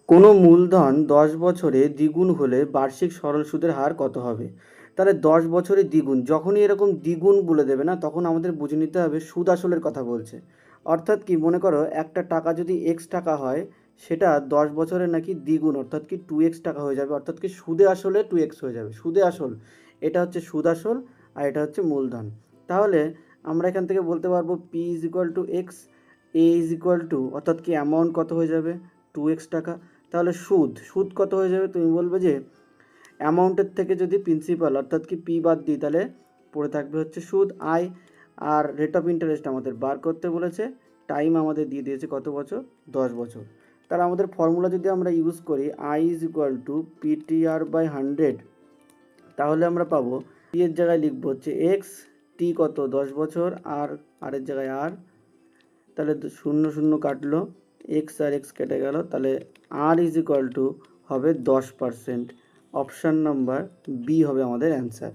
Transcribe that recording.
কোনো মূলধন 10 বছরে দ্বিগুণ হলে বার্ষিক সরল সুদের হার কত হবে? তাহলে 10 বছরে দ্বিগুণ, যখনই এরকম দ্বিগুণ বলে দেবে না, তখন আমাদের বুঝে নিতে হবে সুদ আসলের কথা বলছে। অর্থাৎ কি, মনে করো একটা টাকা যদি এক্স টাকা হয়, সেটা 10 বছরে নাকি দ্বিগুণ, অর্থাৎ কি 2x টাকা হয়ে যাবে, অর্থাৎ কি সুদে আসলে 2x হয়ে যাবে। সুদে আসল, এটা হচ্ছে সুদ আসল, আর এটা হচ্ছে মূলধন। তাহলে আমরা এখান থেকে বলতে পারবো P is equal two x, A is equal two, অর্থাৎ কি অ্যামাউন্ট কত হয়ে যাবে 2x টাকা। তাহলে সুদ সুদ কত হয়ে যাবে, তুমি বলবে যে অ্যামাউন্টের থেকে যদি প্রিন্সিপাল অর্থাৎ কি পি বাদ দিই, তাহলে পড়ে থাকবে হচ্ছে সুদ আই। আর রেট অফ ইন্টারেস্ট আমাদের বার করতে বলেছে, টাইম আমাদের দিয়ে দিয়েছে কত বছর, 10 বছর। তাহলে আমাদের ফর্মুলা যদি আমরা ইউজ করি, I is equal to PTR by 100, তাহলে আমরা পাবো পি এর জায়গায় লিখবো হচ্ছে এক্স, টি কত 10 বছর, আর এর জায়গায় আর, তাহলে শূন্য শূন্য কাটলো, এক্স আর এক্স কেটে গেল, তাহলে আর ইজ ইকুয়াল টু হবে 10%। অপশান নাম্বার বি হবে আমাদের অ্যান্সার।